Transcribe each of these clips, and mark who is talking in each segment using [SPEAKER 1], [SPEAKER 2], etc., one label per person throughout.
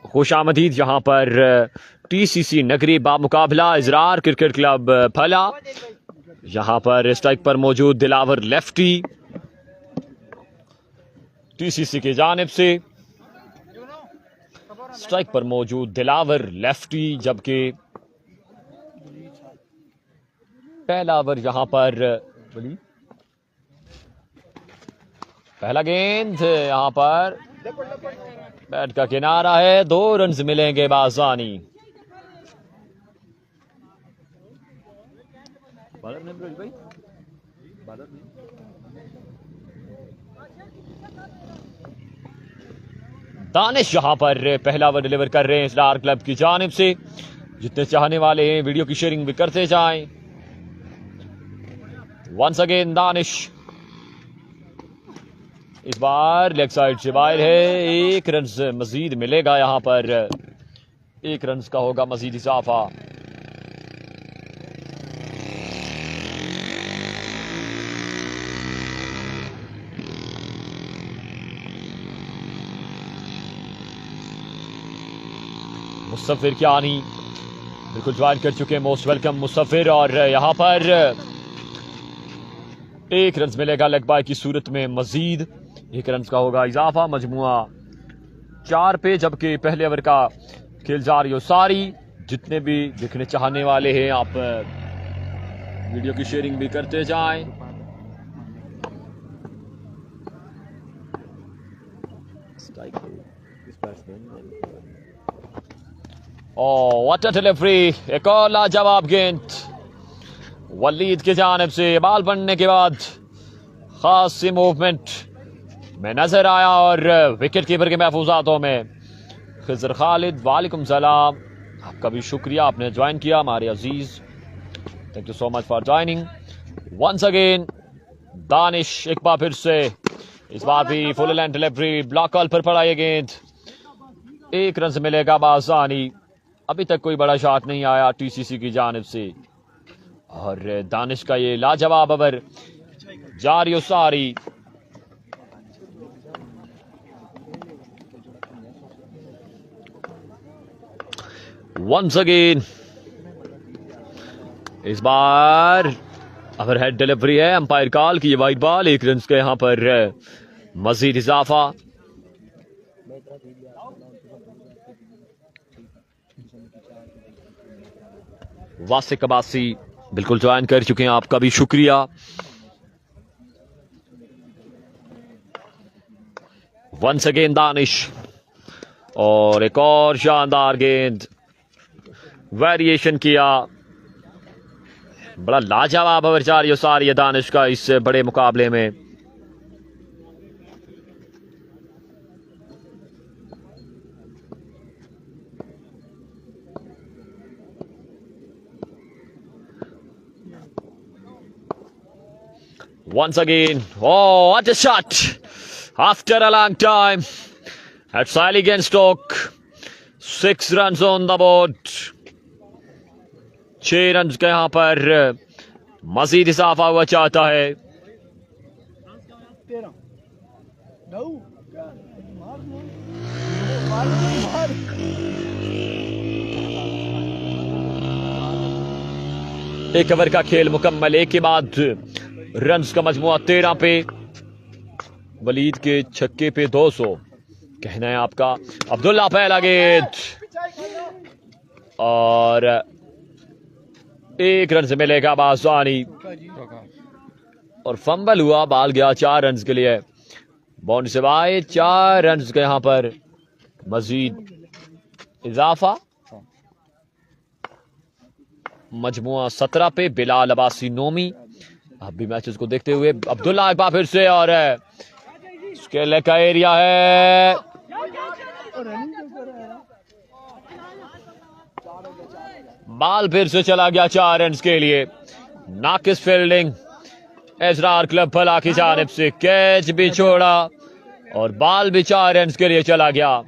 [SPEAKER 1] खुशामदीद यहाँ पर टीसीसी नगरी बामुकाबला इजरार क्रिकेट क्लब फला। यहाँ पर स्ट्राइक पर मौजूद दिलावर लेफ्टी टीसीसी की जानिब से, स्ट्राइक पर मौजूद दिलावर लेफ्टी, जबकि पहला ओवर यहाँ पर पहला गेंद यहाँ पर बैट का किनारा है, 2 रन मिलेंगे बासानी। दानिश यहां पर पहला ओवर डिलीवर कर रहे हैं इजरार क्लब की जानिब से। जितने चाहने वाले हैं वीडियो की शेयरिंग भी करते जाएं। वंस अगेन दानिश, इस बार लेग साइड से बाहर है। 1 रन मजीद मिलेगा, यहां पर 1 रन का होगा मजीद इजाफा। मुस्तफिर कियानी बिल्कुल ज्वाइन कर चुके हैं, मोस्ट वेलकम मुस्तफिर। और यहां पर 1 रन मिलेगा लेग बाय की सूरत में, मजीद 1 रन का होगा इजाफा। मजमुआ 4 पे, जबकि पहले ओवर का खेल जारी हो सारी। जितने भी देखने चाहने वाले हैं आप वीडियो की शेयरिंग भी करते जाएं। व्हाट अ डिलीवरी, एक और लाजवाब गेंद वलीद की जानिब से। बाल बनने के बाद खास सी मूवमेंट में नजर आया और विकेट कीपर के महफूजातों में खिजर खालिद, वालेकुम सलाम, आपका भी शुक्रिया, आपने ज्वाइन किया हमारे Aziz. Thank you so much for joining. Once again Danish एक बार फिर से, इस बार भी full length delivery, block call पर पड़ा ये गेंद। 1 रन मिलेगा बासानी। अभी तक कोई बड़ा शॉट नहीं आया टीसीसी की जानिब से और दानिश का ये लाजवाब ओवर जारी हो सारी। वंस अगेन इस बार ओवरहेड डिलीवरी है, अंपायर कॉल की वाइड बॉल। 1 रन के यहां पर मजीद इजाफा। वासिक अब्बासी बिल्कुल ज्वाइन कर चुके हैं, आपका भी शुक्रिया। वंस अगेन दानिश और एक और शानदार गेंद, वेरिएशन किया। बड़ा लाजवाब ओवर जारी हो सारी है दानिश का इस बड़े मुकाबले में। Once again, oh, what a shot! After a long time, at Siley Stoke, 6 runs on the board. 6 run का यहां पर मजीद इजाफा हुआ चाहता है। एक ओवर का खेल मुकम्मल, एक के बाद रन्स का मजमुआ 13 पे। वलीद के छक्के पे 200 कहना है आपका। अब्दुल्ला पहला गेंद और 1 रन से मिलेगा बासानी और फंबल हुआ, बाल गया 4 रन के लिए। बाउंड्री से बाहर 4 रन का यहां पर मजीद इजाफा। मजमुआ 17 पे। बिलाल अब्बासी नोमी अब भी मैचेस को देखते हुए। अब्दुल्ला एक बार फिर से और उसके लेग का एरिया है। बाल फिर से चला गया 4 रन के लिए। नाकिस फील्डिंग इजरार क्लब फला की जानिब से, कैच भी छोड़ा और बाल भी 4 रन के लिए चला गया।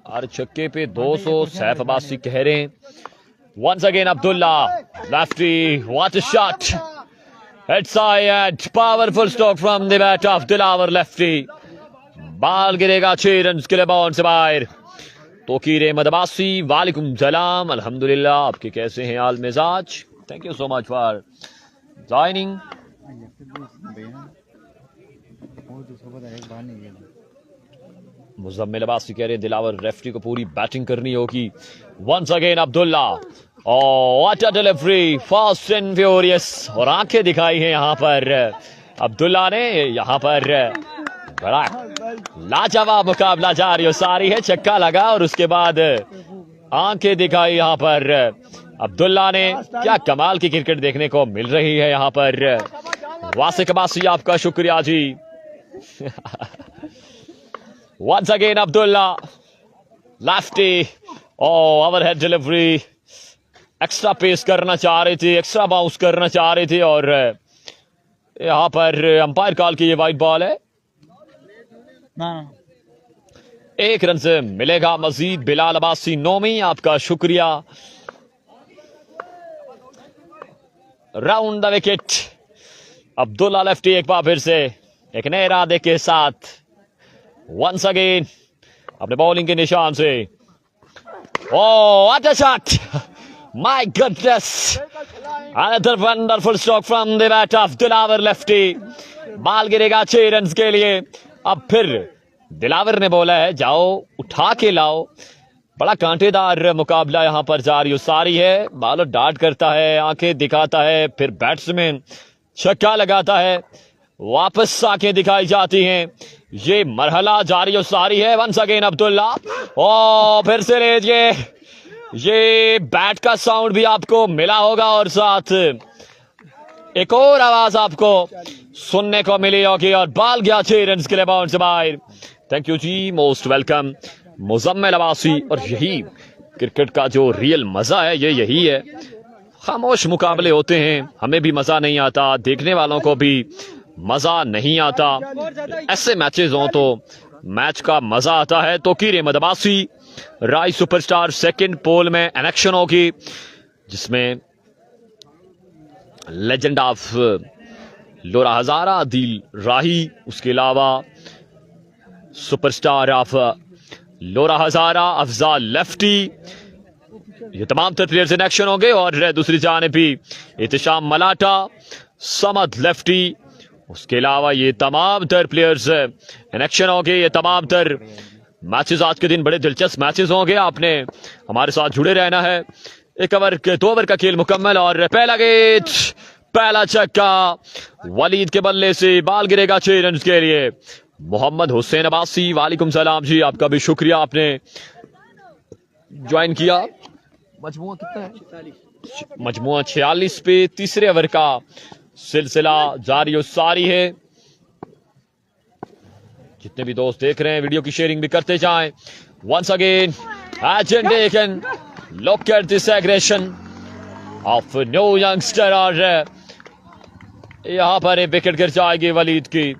[SPEAKER 1] और छक्के पे 200 सैफ अब्बासी कह रहे हैं। Once again Abdullah Lefty, what a shot! It's high and powerful stroke from the bat of Dilawar lefty. बाल गिरेगा 6 रन के लिए बाउंड से बाहर. तोकीर अहमद अब्बासी, वालेकुम सलाम, अल्हम्दुलिल्लाह. आपके कैसे हैं हाल मिजाज? Thank you so much for joining. Muzammil Abbasi कह रहे हैं दिलावर रेफरी को पूरी बैटिंग करनी होगी. Once again Abdullah. What a delivery, fast and furious. और आंखें दिखाई हैं यहाँ पर अब्दुल्ला ने. यहाँ पर बड़ा लाजवाब मुकाबला जारी और सारी है. छक्का लगा और उसके बाद आंखें दिखाई यहाँ पर अब्दुल्ला ने. क्या कमाल की क्रिकेट देखने को मिल रही है यहाँ पर. वासिक अब्बासी आपका शुक्रिया ji. Once again Abdullah lefty. Overhead delivery. Extra pace करना चाह रहे थे, एक्स्ट्रा बाउंस करना चाह रहे थे और यहाँ पर अंपायर कॉल की ये वाइड बॉल है. 1 रन से मिलेगा मजीद. बिलाल अब्बासी नोमी आपका शुक्रिया. Round the wicket. Abdullah lefty एक बार फिर से एक नए इरादे के साथ वंस अगेन अपने बॉलिंग के निशान से. What a shot, my goodness. Another wonderful stroke from the bat of Dilawar lefty. बाल गिरेगा 6 रन के लिए. अब फिर दिलावर ने बोला है जाओ उठा के लाओ. बड़ा कांटेदार मुकाबला यहां पर जारी सारी है. बॉलर डार्ट करता है, आंखें दिखाता है, फिर बैट्समैन छक्का लगाता है, वापस आंखें दिखाई जाती हैं. ये मरहला जारी और सारी है. Once again Abdullah. ओ फिर से लीजिए. ये बैट का साउंड भी आपको मिला होगा और साथ एक और आवाज आपको सुनने को मिली होगी. और बाल गया 6 रन के लिए बाउंड से बाहर. Thank you ji, most welcome Muzammil Abbasi. और यही क्रिकेट का जो रियल मजा है ये यही है. खामोश मुकाबले होते हैं, हमें भी मजा नहीं आता, देखने वालों को भी मजा नहीं आता. ऐसे मैचेस हो तो मैच का मजा आता है. तोकीर अहमद अब्बासी राय सुपरस्टार सेकंड पोल में इलेक्शन होगी जिसमें लेजेंड ऑफ लोरा हजारा दिल राही, उसके अलावा superstar of Lora Hazara Afzal lefty, ये तमाम तर प्लेयर्स इन एक्शन होंगे. और दूसरी जानिब भी इत्तिशाम मलाटा, समद लेफ्टी, उसके अलावा ये तमाम तर प्लेयर्स इन एक्शन होंगे. ये तमाम तर मैचेस आज के दिन बड़े दिलचस्प मैचेस होंगे. आपने हमारे साथ जुड़े रहना है. 1 ओवर के 2 ओवर का खेल मुकम्मल और पहला गेट, पहला छक्का वलीद के बल्ले से. बाल गिरेगा 6 रन के लिए. मोहम्मद हुसैन अब्बासी, वालेकुम सलाम जी, आपका भी शुक्रिया, आपने ज्वाइन किया. मजमुआ कितना है? मजमुआ 46 पे. तीसरे ओवर का सिलसिला जारी और सारी है. जितने भी दोस्त देख रहे हैं वीडियो की शेयरिंग भी करते जाएं. Once again agent can look at this aggression of new youngster. और यहां पर एक विकेट गिर जाएगी वलीद की.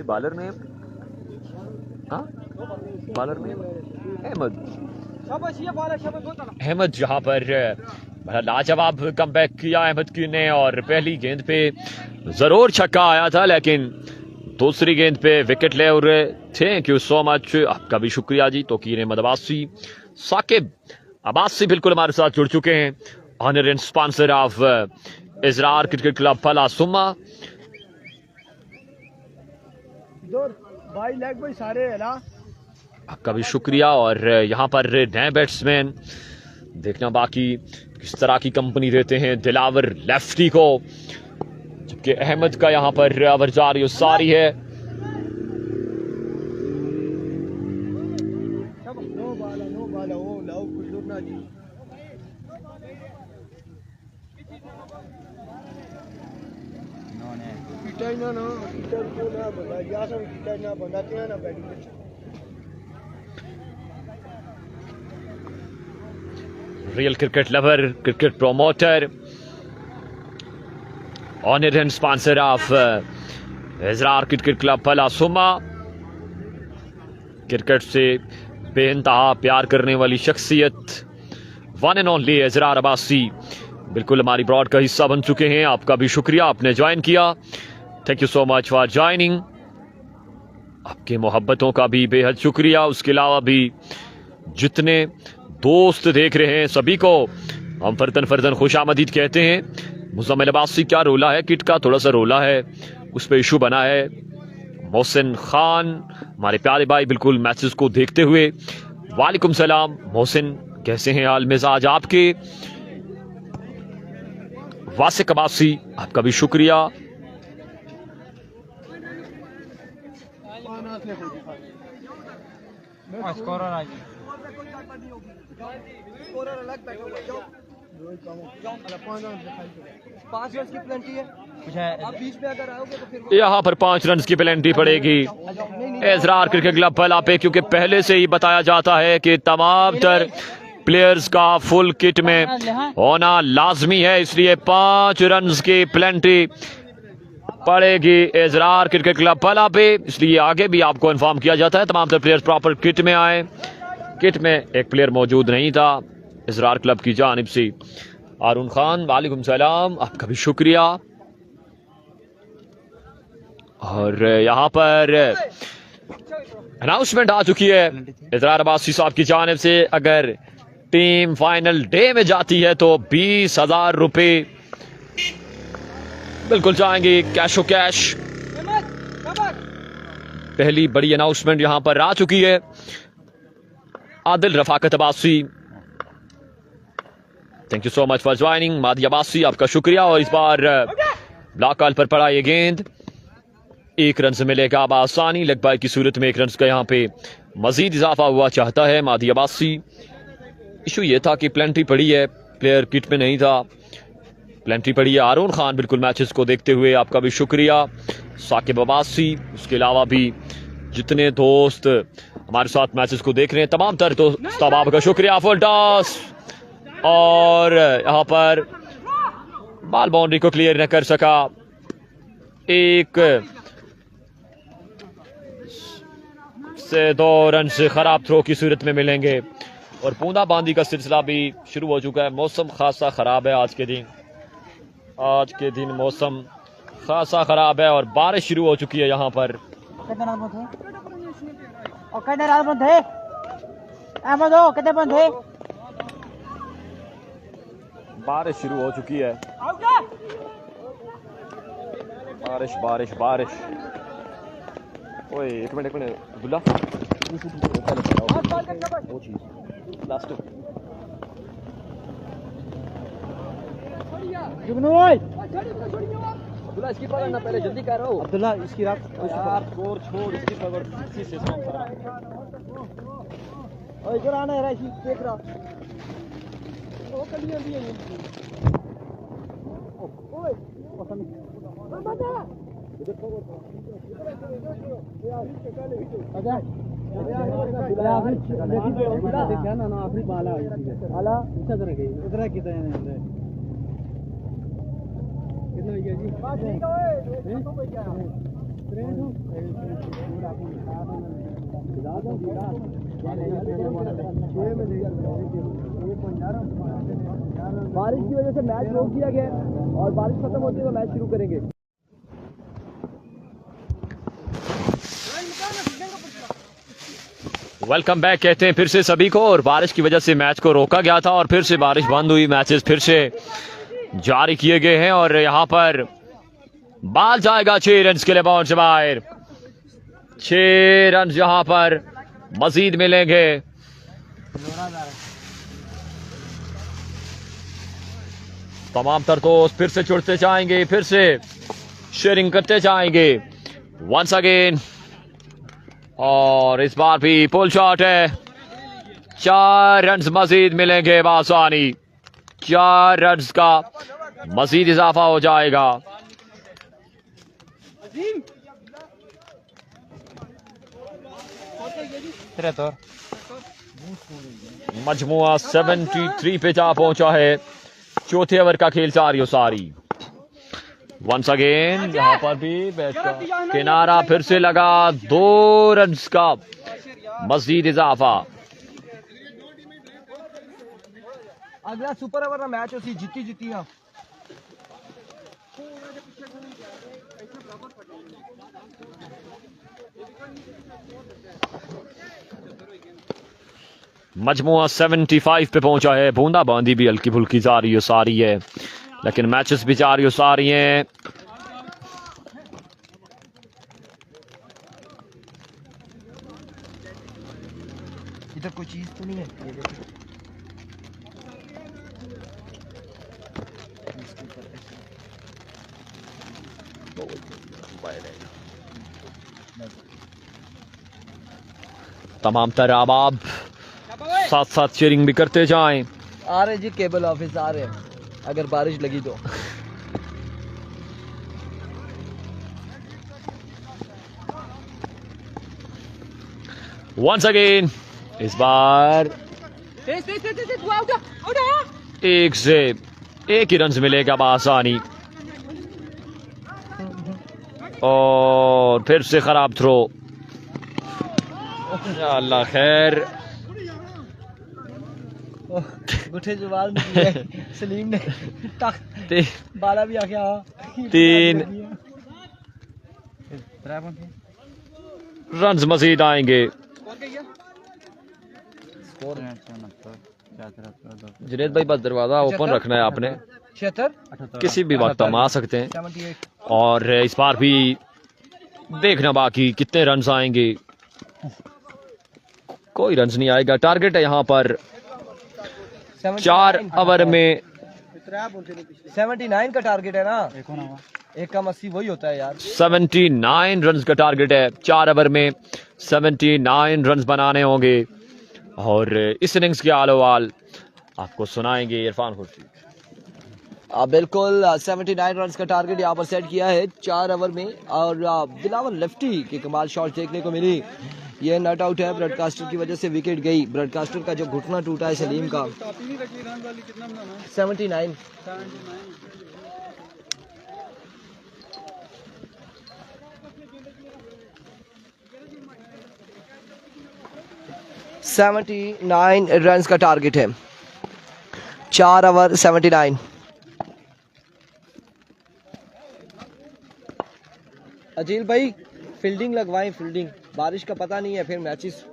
[SPEAKER 1] बॉलर में बॉलर में अहमद जहां पर बड़ा लाजवाब कमबैक किया अहमद की ने. और पहली गेंद पे जरूर छक्का आया था लेकिन दूसरी गेंद पे विकेट ले रहे. थैंक यू सो मच, आपका भी शुक्रिया जी. तोकीर अहमद अब्बासी, साकिब अब्बासी बिल्कुल हमारे साथ जुड़ चुके हैं. Owner and sponsor of Israr cricket club फला सुमा. आपका भी शुक्रिया. और यहाँ पर नए बैट्समैन देखना बाकी किस तरह की कंपनी देते हैं दिलावर लेफ्टी को, जबकि अहमद का यहाँ पर ओवर जारी सारी है. Real cricket lover, cricket promoter, owner and sponsor of Israr cricket club फला सुमा. क्रिकेट से बेइंतहा प्यार करने वाली शख्सियत, one and only Israr Abbasi बिल्कुल हमारी ब्रॉड का हिस्सा बन चुके हैं। आपका भी शुक्रिया, आपने ज्वाइन किया। Thank you so much for joining. आपके मोहब्बतों का भी बेहद शुक्रिया। उसके अलावा भी जितने दोस्त देख रहे हैं सभी को हम फर्दन फर्दन खुश आमदीद कहते हैं। मुज़म्मिल अब्बासी क्या रोला है, किट का थोड़ा सा रोला है, उस पर इशू बना है। मोहसिन खान हमारे प्यारे भाई बिल्कुल मैचेस को देखते हुए, वालेकुम सलाम मोहसिन, कैसे हैं हाल मिजाज आपके। वासिक अब्बासी आपका भी शुक्रिया। यहाँ पर 5 रन की पेनल्टी पड़ेगी इजरार क्रिकेट क्लब भला पे, क्योंकि पहले से ही बताया जाता है कि तमाम तर प्लेयर्स का फुल किट में होना लाजमी है, इसलिए 5 रन की पेनल्टी पड़ेगी इजरार क्रिकेट क्लब भला पे। इसलिए आगे भी आपको इन्फॉर्म किया जाता है तमाम तर प्लेयर्स प्रॉपर किट में आए। किट में एक प्लेयर मौजूद नहीं था इजरार क्लब की जानिब से। आरून खान वालेकुम सलाम, आपका भी शुक्रिया। और यहाँ पर अनाउंसमेंट आ चुकी है इजरार अब्बासी साहब की जानिब से, अगर टीम फाइनल डे में जाती है तो 20,000 रुपए बिल्कुल जाएंगे कैशो कैश। पहली बड़ी अनाउंसमेंट यहां पर आ चुकी है। Adil Rafaqat Abbasi, thank you so much for joining. Madi Abbasi आपका शुक्रिया। और इस बार ब्लॉक कॉल पर पड़ा ये गेंद 1 रन से मिलेगा आसानी, लेग बाय की सूरत में 1 रन का यहाँ पे मजीद इजाफा हुआ चाहता है मादी अब्बासी। इशू ये था कि प्लेंटी पड़ी है, प्लेयर किट में नहीं था, प्लेंटी पड़ी है। आरून खान बिल्कुल मैचेस को देखते हुए आपका भी शुक्रिया। साकिब अब्बासी, उसके अलावा भी जितने दोस्त हमारे साथ मैचेस को देख रहे हैं तमाम तर दोस्त आपका शुक्रिया। फुल टॉस और यहाँ पर बॉल बाउंड्री को क्लियर न कर सका। एक से 2 रन से खराब थ्रो की सूरत में मिलेंगे और बूंदाबांदी का सिलसिला भी शुरू हो चुका है। मौसम खासा खराब है आज के दिन मौसम खासा खराब है और बारिश शुरू हो चुकी है यहाँ पर। बारिश शुरू हो चुकी है, बारिश। ओए एक मिनट अब्दुल्ला, वो चीज लास्ट अब्दुल्ला इसकी पकड़ना, पहले जल्दी कर रहा हूँ अब्दुल्ला, इसकी यार स्कोर छोड़, इसकी पकड़, इसी से ओए इधर आना है, राशि देख रहा वो कलियां भी है। ओए पसंद इधर पकड़ देखा ना आखिरी बाला आला अच्छा तरह गई उधर कितना है कितना गया जी ठीक है तो भैया बारिश की वजह से मैच रोक दिया गया और बारिश खत्म होती है तो मैच शुरू करेंगे। वेलकम बैक कहते हैं फिर से सभी को। और बारिश की वजह से मैच को रोका गया था और फिर से बारिश बंद हुई, मैचेस फिर से जारी किए गए हैं। और यहां पर बॉल जाएगा 6 रन के लिए बाउंड से बाहर। 6 रन यहां पर मजीद मिलेंगे। तमाम तर दोस्त फिर से जुड़ते जाएंगे, फिर से शेयरिंग करते जाएंगे वंस अगेन। और इस बार भी पुल शॉट है। 4 रन मजीद मिलेंगे बासानी, 4 रन का मजीद इजाफा हो जाएगा। मजमुआ 73 पे जा पहुंचा है। चौथे ओवर का खेल सारी। वंस अगेन यहाँ पर भी बैट का किनारा फिर से लगा, 2 रन का मजीद इजाफा।
[SPEAKER 2] अगला सुपर ओवर का मैच उसी जीती जीती हाँ
[SPEAKER 1] मजमुआ 75 पे पहुंचा है। बूंदाबांदी भी हल्की फुल्की जारी हो सारी है, लेकिन मैचेस भी जारी हो सारी हैं।
[SPEAKER 2] इधर कोई चीज तो नहीं है ये देखो
[SPEAKER 1] तमाम तरह अहबाब साथ साथ चेयरिंग भी करते जाएं।
[SPEAKER 2] आ रहे जी केबल ऑफिस आ रहे हैं अगर बारिश लगी तो
[SPEAKER 1] वंस अगेन इस बार एक से एक ही रन मिलेगा बआसानी और फिर से खराब थ्रो। अल्लाह खैर
[SPEAKER 2] गुठे जवाल सलीम ने बाला भी आ गया
[SPEAKER 1] 3 रन मजीद आएंगे। जुनेद भाई बस दरवाजा ओपन रखना है आपने,
[SPEAKER 2] 76
[SPEAKER 1] किसी भी वक्त हम आ सकते हैं।
[SPEAKER 2] 78
[SPEAKER 1] और इस बार भी देखना बाकी कितने रन आएंगे। कोई रन नहीं आएगा। टारगेट है यहाँ पर 4 ओवर में
[SPEAKER 2] 79 का टारगेट है ना, एक कम 80 वही होता है यार।
[SPEAKER 1] 79 रन का टारगेट है। 4 ओवर में 79 रन बनाने होंगे और इस इनिंग्स के आलोवाल आपको सुनाएंगे इरफान खुर्शीद।
[SPEAKER 2] बिल्कुल 79 रन का टारगेट यहाँ पर सेट किया है 4 ओवर में। और बिलावल लेफ्टी की कमाल शॉट देखने को मिली। ये नॉट आउट है, ब्रॉडकास्टर की वजह से विकेट गई। ब्रॉडकास्टर का जो घुटना टूटा है सलीम का। 79 79 रन का टारगेट है। 4 ओवर 79। अजील भाई फील्डिंग लगवाएं, फील्डिंग, बारिश का पता नहीं है फिर मैचेस।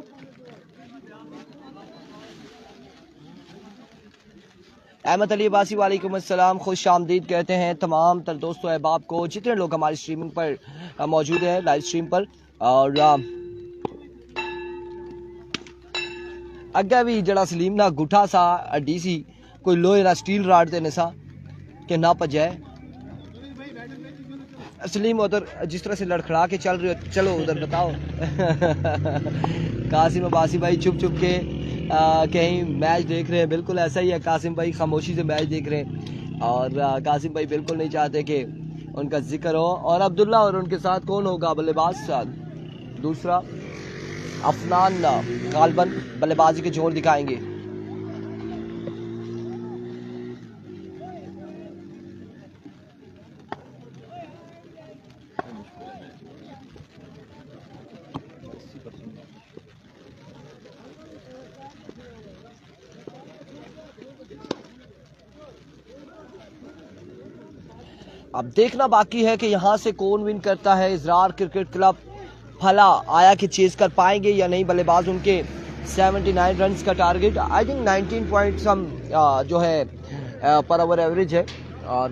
[SPEAKER 2] अहमद अली अब्बासी वालेकुम अस्सलाम, खुश आमदीद कहते हैं तमाम तर दोस्तों अहबाब को जितने लोग हमारी स्ट्रीमिंग पर मौजूद हैं, लाइव स्ट्रीम पर। और अग्गे भी जड़ा सलीम ना गुठा सा डीसी कोई लोहे ना स्टील राड देने सा कि ना पजाए। सलीम उधर जिस तरह से लड़खड़ा के चल रहे हो, चलो उधर बताओ। कासिम अब्बासी भाई छुप छुप के कहीं मैच देख रहे हैं। बिल्कुल ऐसा ही है, कासिम भाई खामोशी से मैच देख रहे हैं। और कासिम भाई बिल्कुल नहीं चाहते कि उनका जिक्र हो। और अब्दुल्ला और उनके साथ कौन होगा बल्लेबाज? दूसरा अफनान गालबन बल्लेबाजी के जोर दिखाएंगे। अब देखना बाकी है कि यहाँ से कौन विन करता है। इजरार क्रिकेट क्लब भला आया कि चेज कर पाएंगे या नहीं। बल्लेबाज उनके 79 रन का target, I think 19 point some जो है पर ओवर एवरेज है। और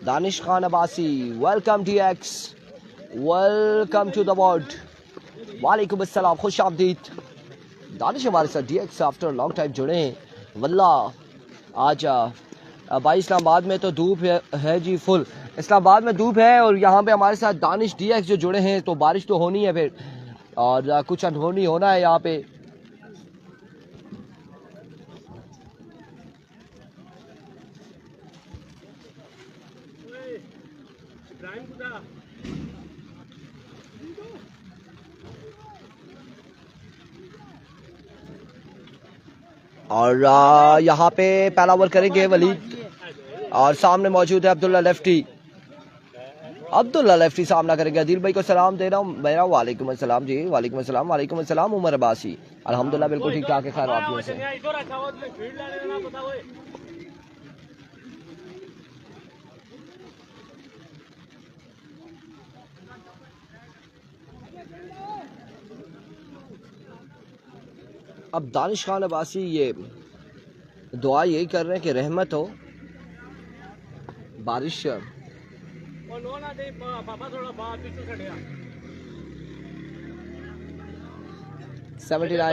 [SPEAKER 2] Danish Khan Abbasi, welcome DX, welcome to the world. वालेकुम अस्सलाम, खुश आमदीद। दानिश हमारे साथ DX आफ्टर लॉन्ग टाइम जुड़े हैं। वल्ला आज भाई इस्लामाबाद में तो धूप है जी फुल। इस्लामाबाद में धूप है और यहाँ पे हमारे साथ दानिश DX जो जुड़े हैं, तो बारिश तो होनी है फिर और कुछ अनहोनी होना है यहाँ पे। और यहाँ पे पहला ओवर करेंगे वलीद और सामने मौजूद है अब्दुल्ला लेफ्टी। अब्दुल्ला लेफ्टी सामना करेंगे। अदील भाई को सलाम दे रहा हूँ मेरा। वालेकुम अस्सलाम जी। वालेकुम अस्सलाम। वालेकुम अस्सलाम। उमर अब्बासी अल्हम्दुलिल्लाह बिल्कुल ठीक ठाक है। खैर आप से अब दानिश खान अब्बासी ये दुआ यही कर रहे हैं कि रहमत हो, बारिश। 79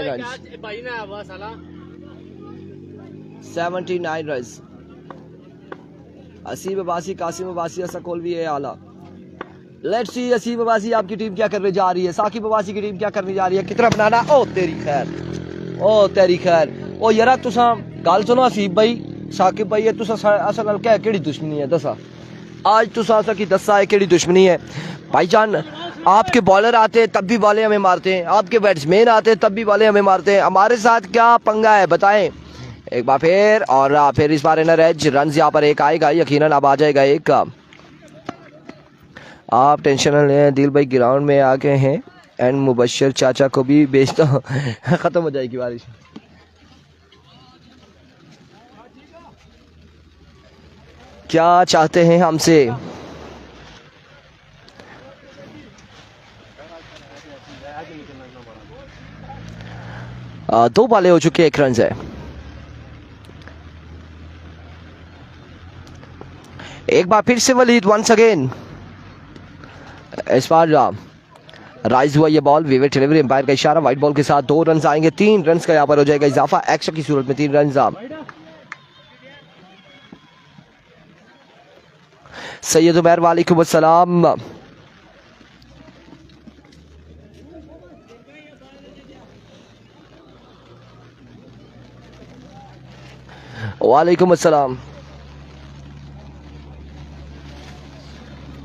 [SPEAKER 2] रन, 79 रन। असीम अब्बासी, कासिम अब्बासी, असकोल भी है आला। लेट्स सी असीम अब्बासी आपकी टीम क्या करने जा रही है, साकिब अब्बासी की टीम क्या करने जा रही है, कितना बनाना। ओ तेरी खैर, ओ तेरी खैर। ओ यार तुसा गल सुनो असीम भाई, साकिब भाई तुसा असल नाल क्या केड़ी दुश्मनी है दसा? आज तुसा असा की दसा है केड़ी दुश्मनी है भाईजान? आपके बॉलर आते हैं तब भी बॉलें हमें मारते हैं, आपके बैट्समैन आते हैं तब भी बॉलें हमें मारते हैं। हमारे साथ क्या पंगा है बताएं एक बार फिर। और फिर इस बार इनर एज रन यहाँ पर एक आएगा, यकीनन अब आ जाएगा एक। आप टेंशन न लें, दिल भाई ग्राउंड में आ गए हैं एंड मुबशर चाचा को भी भेजता हूँ। खत्म हो जाएगी बारिश। क्या चाहते हैं हमसे? दो बाले हो चुके, 1 रन है। एक बार फिर से वलीद वंस अगेन। इस बार राइज हुआ ये बॉल, विवेक डिलीवरी, एम्पायर का इशारा, व्हाइट बॉल के साथ 2 रन आएंगे। 3 रन का यहाँ पर हो जाएगा इजाफा, एक्शन की सूरत में 3 रन। सैयद उमैर वालेकुम अस्सलाम। वालेकुम अस्सलाम।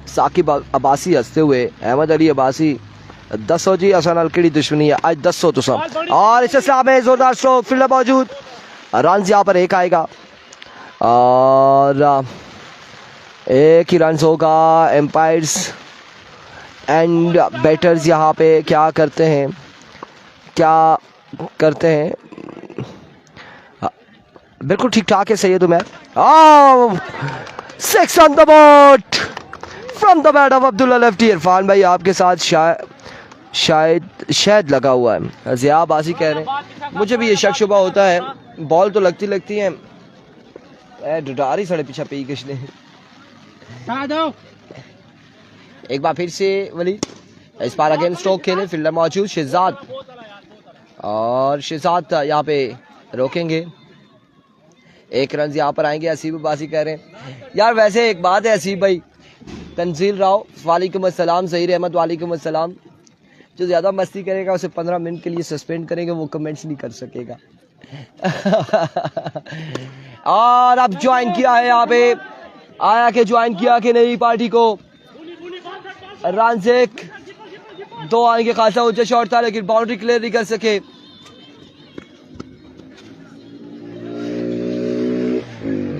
[SPEAKER 2] साकिब अब्बासी हंसते हुए, अहमद अली अब्बासी 10 जी असन अलकड़ी दुश्मनी है आज 10 तो सब। और इससे सामने जोरदार स्ट्रोक, फील्डर मौजूद, रन यहाँ पर एक आएगा और एक ही रन होगा। एम्पायर्स एंड बैटर्स यहाँ पे क्या करते हैं, क्या करते हैं? बिल्कुल ठीक ठाक है Syed Umair. 6 on the board from the bat of Abdullah lefty. Irfan भाई आपके साथ शायद लगा हुआ है। ज़िया अब्बासी कह रहे हैं, मुझे भी ये शक शुबा होता है, बॉल तो लगती है डुडारी साढ़े पीछे पी किसने। एक बार फिर से वली, इस बार अगेन स्ट्रोक खेले, फील्डर मौजूद शहजाद, और शहजाद यहाँ पे रोकेंगे। 1 रन यहाँ पर आएंगे। असीब अब्बासी कह रहे हैं यार वैसे एक बात है असीब भाई, तंजील राव वालेकुम अस्सलाम, ज़हीर अहमद वालेकुम अस्सलाम, जो ज़्यादा मस्ती करेगा उसे 15 मिनट के लिए सस्पेंड करेंगे, वो कमेंट्स नहीं कर सकेगा। और अब ज्वाइन किया है यहाँ पे, आया के ज्वाइन किया कि नई पार्टी को। रन से 2 आएंगे, खासा ऊंचा शॉट था लेकिन बाउंड्री क्लियर नहीं कर सके।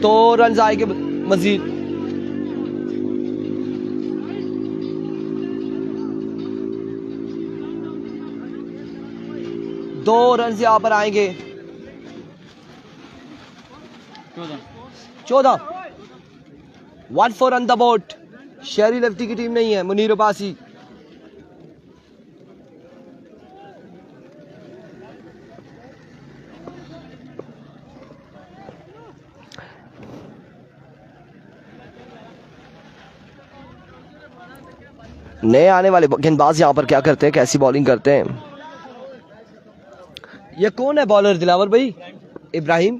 [SPEAKER 2] दो रन आएंगे मजीद। दो रन यहाँ पर आएंगे। 14 1-4 ऑन द बोर्ड। शहरी लेफ्टी की टीम नहीं है, मुनीर अब्बासी। नए आने वाले गेंदबाज यहाँ पर क्या करते हैं, कैसी बॉलिंग करते हैं? ये कौन है बॉलर दिलावर भाई? Ibrahim.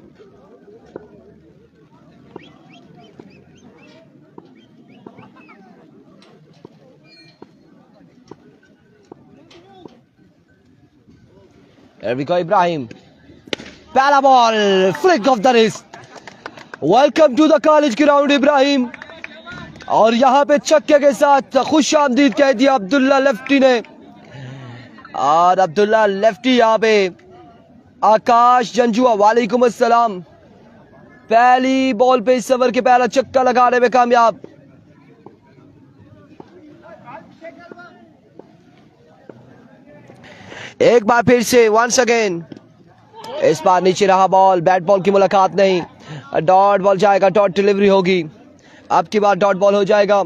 [SPEAKER 2] Here we go, Ibrahim. पहला ball, flick off the wrist. Welcome to the college ground Ibrahim. और यहाँ पे छक्के के साथ खुश आमदीद कह दिया अब्दुल्ला लेफ्टी ने। और अब्दुल्ला लेफ्टी यहाँ पे आकाश जंजुआ वालेकुम अस्सलाम। पहली बॉल पे इस ओवर के पहला चक्का लगाने में कामयाब। एक बार फिर से वंस अगेन, इस बार नीचे रहा बॉल, बैट बॉल की मुलाकात नहीं, डॉट बॉल जाएगा, डॉट डिलीवरी होगी। अब की बार डॉट बॉल हो जाएगा।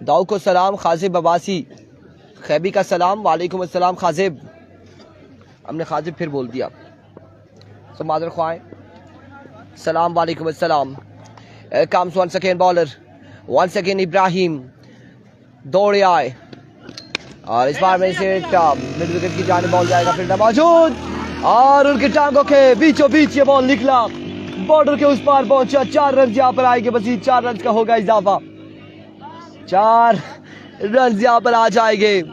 [SPEAKER 2] दाऊ को सलाम, खाजिब अब्बासी खैबी का सलाम, वालेकुम अस्सलाम खाजिब। हमने खाजिब फिर बोल दिया, तो मादर ख्वाएं सलाम, वालेकुम अस्सलाम। Comes one second bowler, one second Ibrahim दौड़े आए और इस बार में से मिड विकेट की जाने बॉल जाएगा, फील्डर मौजूद और उनके टांगों के बीचों बीच ये बॉल निकला, बॉर्डर के उस पार पहुंचा। 4 रन यहाँ पर आएंगे, मजीद 4 रन का होगा इजाफा, 4 रन यहाँ पर आ जाएंगे।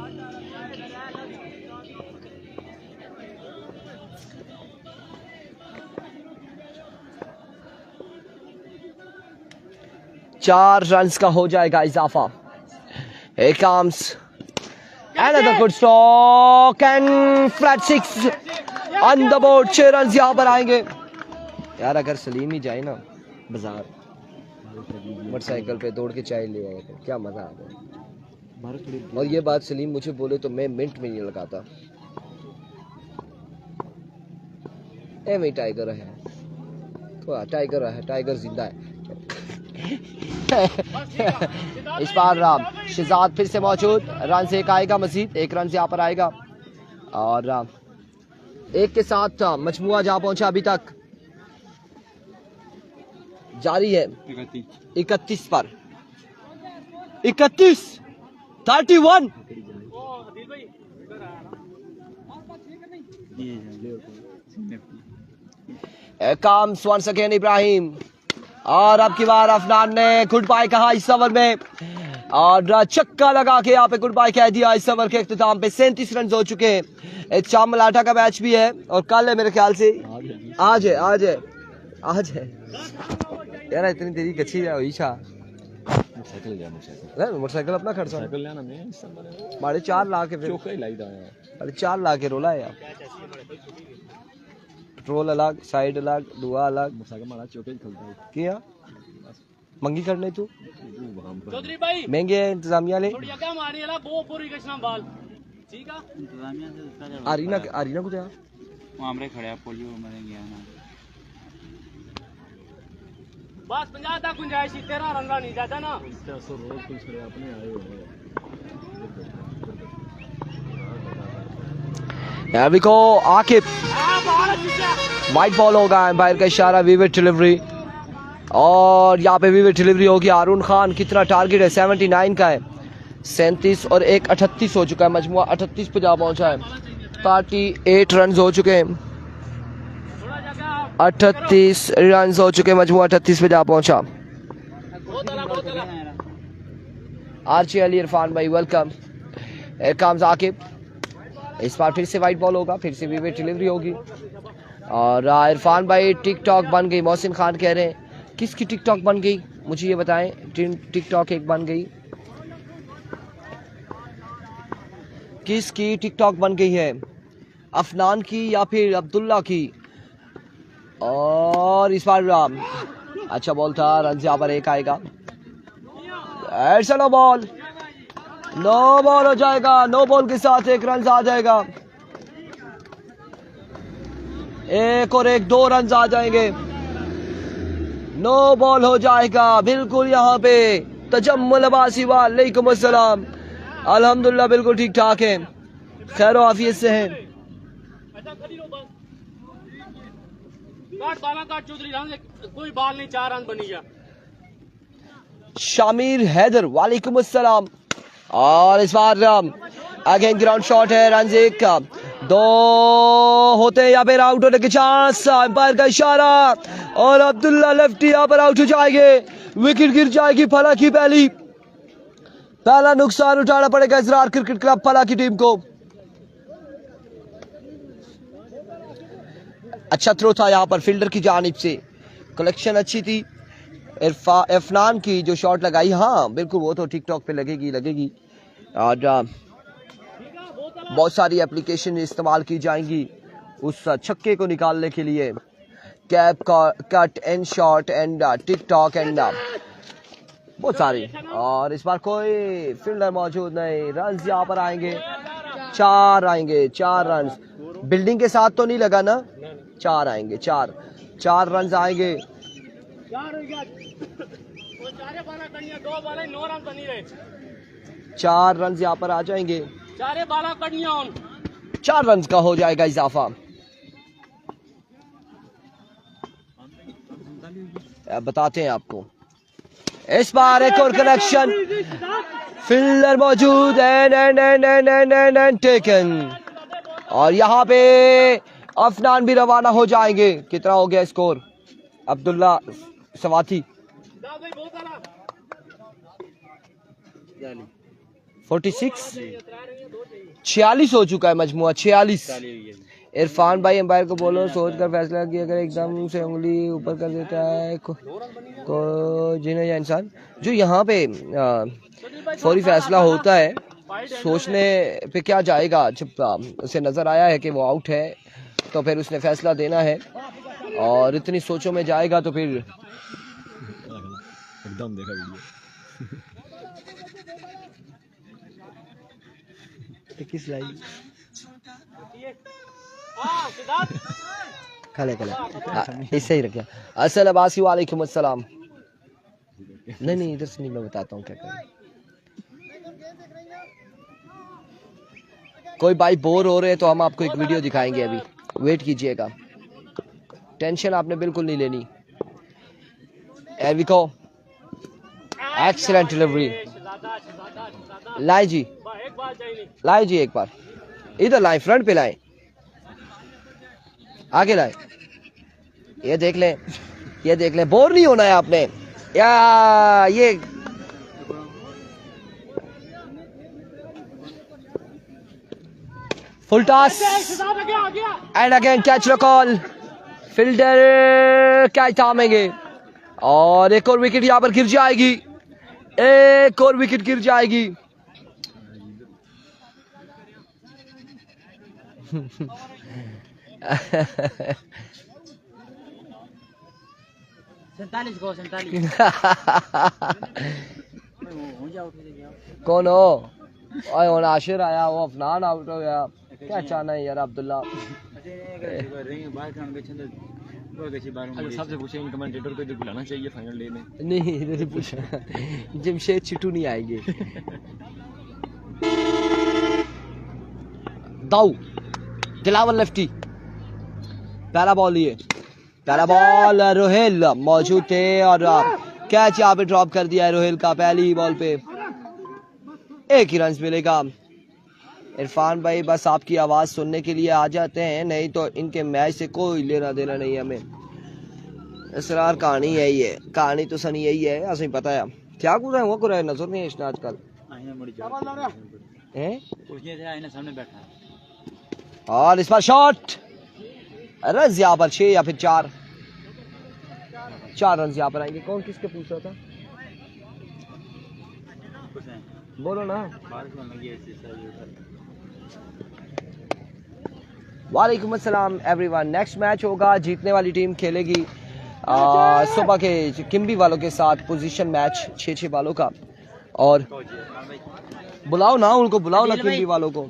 [SPEAKER 2] चार रन का हो जाएगा इजाफा। Here comes another good stroke and flat 6 on the board। 6 run यहाँ पर आएंगे। यार अगर सलीम ही जाए ना बाजार मोटरसाइकिल पे दौड़ के चाय ले आए तो क्या मजा आ गया। और ये बात सलीम मुझे बोले तो मैं मिनट में नहीं लगाता। एम टाइगर है, तो टाइगर है, टाइगर जिंदा है। इस बार शिजात फिर से मौजूद, रन से एक आएगा, मजीद 1 रन से यहाँ पर आएगा और 1 के साथ मजमुआ जहाँ पहुंचा अभी तक जारी है 31 पर 31 31। कम्स वंस अगेन इब्राहिम और अब की बार अफनान ने गुड बाय कहा इस ओवर में और चक्का लगा के यहाँ पे गुड बाय कह दिया। इस ओवर के इख्तिताम पे 37 रन हो चुके हैं। एक शाम मलाठा का मैच भी है और कल है मेरे ख्याल से, आज है यार। इतनी देरी कच्ची है ईशा, मोटरसाइकिल अपना खर्चा मारे 4 लाख अरे 4 लाख के रोला है यार। पेट्रोल अलग, साइड अलग, दुआ अलग, किया मंगी करने तू महंगे इंतजामिया ले आरीना को क्या
[SPEAKER 3] हमरे खड़े पोलियो मरेंगे ना
[SPEAKER 4] बस 50 तक गुंजाइश 13 रन नहीं जाता ना।
[SPEAKER 2] Here we go, Aqib white ball होगा, एम्पायर का इशारा, विविड डिलीवरी और यहाँ पे विविड डिलीवरी होगी। हारून खान कितना टारगेट है, 79 का है, 37 और 1 38 हो चुका है, मजमुआ 38 पे जा पहुंचा है। 38 रन हो चुके हैं, 38 रन हो चुके हैं, मजमुआ 38 पे जा पहुंचा। आरची अली इरफान भाई वेलकम। कम्स आकिब, इस बार फिर से वाइट बॉल होगा, फिर से विविड डिलीवरी होगी और इरफान भाई टिकटॉक बन गई। मोहसिन खान कह रहे हैं किसकी टिकटॉक बन गई, मुझे ये बताएं। टिकटॉक एक बन गई, किसकी टिकटॉक बन गई है, अफनान की या फिर अब्दुल्ला की। और इस बार अच्छा बॉल था, रन यहाँ पर 1 आएगा। नो बॉल हो जाएगा, नो बॉल के साथ 1 रन आ जाएगा, 1 और 1 2 रन आ जाएंगे। नो बॉल हो जाएगा बिल्कुल यहाँ पे। तजम्मुल अब्बासी वालेकुम अस्सलाम, अल्हम्दुलिल्लाह बिल्कुल ठीक ठाक है, खैर आफियत से हैं।
[SPEAKER 4] कोई बॉल नहीं, 4 रन बनी गया।
[SPEAKER 2] शामिर हैदर वालेकुम अस्सलाम और इस बार अगेन ग्राउंड शॉट है, रन 1 2 होते हैं यहाँ पे, आउट होने के चांस, अंपायर का इशारा और अब्दुल्ला लेफ्टी यहाँ पर आउट हो जाएंगे, विकेट गिर जाएगी फला की। पहला नुकसान उठाना पड़ेगा इसरार क्रिकेट क्लब फला की टीम को। अच्छा थ्रो था यहाँ पर फील्डर की जानिब से, कलेक्शन अच्छी थी इरफान की जो शॉट लगाई। हाँ बिल्कुल वो तो टिकटॉक पे लगेगी और बहुत सारी एप्लीकेशन इस्तेमाल की जाएंगी उस छक्के को निकालने के लिए। Cap cut and shot and tick tock and बहुत सारी। और इस बार कोई फील्डर मौजूद नहीं। रन यहाँ पर आएंगे, 4 आएंगे, 4 रन। बिल्डिंग के साथ तो नहीं लगा ना, 4 आएंगे, 4 रन आएंगे। 4 रन यहाँ पर आ जाएंगे। 4 रन का हो जाएगा इजाफा। अब बताते हैं आपको। इस बार एक और कनेक्शन, फील्डर मौजूद एंड टेकन। और यहाँ पे अफनान भी रवाना हो जाएंगे। कितना हो गया स्कोर? अब्दुल्ला सवाती 46 हो चुका है मजमुआ, 46। इरफान भाई अंपायर को बोलो सोच कर फैसला कि अगर एकदम से उंगली ऊपर कर देता है को जिन्हें या इंसान जो यहाँ पे फौरी फैसला होता है, सोचने पे क्या जाएगा। जब उसे नजर आया है कि वो आउट है तो फिर उसने फैसला देना है, और इतनी सोचों में जाएगा तो फिर
[SPEAKER 1] एकदम देखा वीडियो।
[SPEAKER 2] किस लाइन खले इससे ही रखा। अस्सलाम वालेकुम अस्सलाम। नहीं इधर से नहीं, मैं बताता हूँ क्या करें। कोई भाई बोर हो रहे हैं तो हम आपको एक वीडियो दिखाएंगे, अभी वेट कीजिएगा, टेंशन आपने बिल्कुल नहीं लेनी। एविको एक्सीलेंट डिलीवरी। लाए जी एक बार इधर लाए, फ्रंट पे लाए, आगे लाए। ये देख लें, बोर नहीं होना है आपने। या ये full toss and again catch call. Fielder catch थामेंगे और एक और विकेट यहाँ पर गिर जाएगी, एक और विकेट गिर जाएगी। कौन हो? और आशिर आया, वो अफनान आउट हो गया। क्या चाहना है यार अब्दुल्ला?
[SPEAKER 1] सबसे पूछे इन कमेंटेटर को इधर बुलाना चाहिए फाइनल लेने।
[SPEAKER 2] नहीं इधर पूछा, जमशेद चिट्टू नहीं आएंगे। दाऊ दिलावर लेफ्टी, पहला बॉल लिए, पहला बॉल रोहेल मौजूद थे और कैच यहाँ पे ड्रॉप कर दिया है रोहेल का। पहली बॉल पे 1 ही रन मिलेगा। इरफान भाई बस आपकी आवाज़ सुनने के लिए आ जाते हैं, नहीं तो इनके मैच से कोई लेना देना नहीं है हमें। इसरार कहानी है ये, कहानी तो सनी यही है, असं पता है क्या कुछ है वो कुछ है, नजर नहीं है इसने आजकल
[SPEAKER 3] बैठा।
[SPEAKER 2] और इस बार शॉट, रन यहाँ पर 6 या फिर 4 रन यहाँ पर आएंगे। कौन किसके पूछ रहा था? बोलो ना। वालेकुम अस्सलाम एवरीवन। नेक्स्ट मैच होगा, जीतने वाली टीम खेलेगी सुबह के किम्बी वालों के साथ पोजीशन मैच 6-6 वालों का। और बुलाओ ना उनको, बुलाओ ना किम्बी वालों को,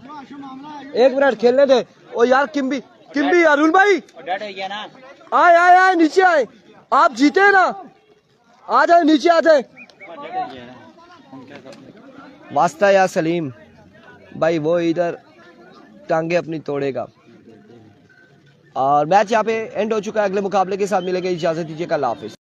[SPEAKER 2] 1 मिनट खेलने दे। ओ यार किम्बी अरुण भाई आए नीचे आए, आप जीते ना, आ जाए नीचे आ जाए। वास्ता या सलीम भाई वो इधर टांगे अपनी तोड़ेगा। और मैच यहाँ पे एंड हो चुका है। अगले मुकाबले के साथ मिलेंगे, इजाजत दीजिए, अल्लाह हाफिज।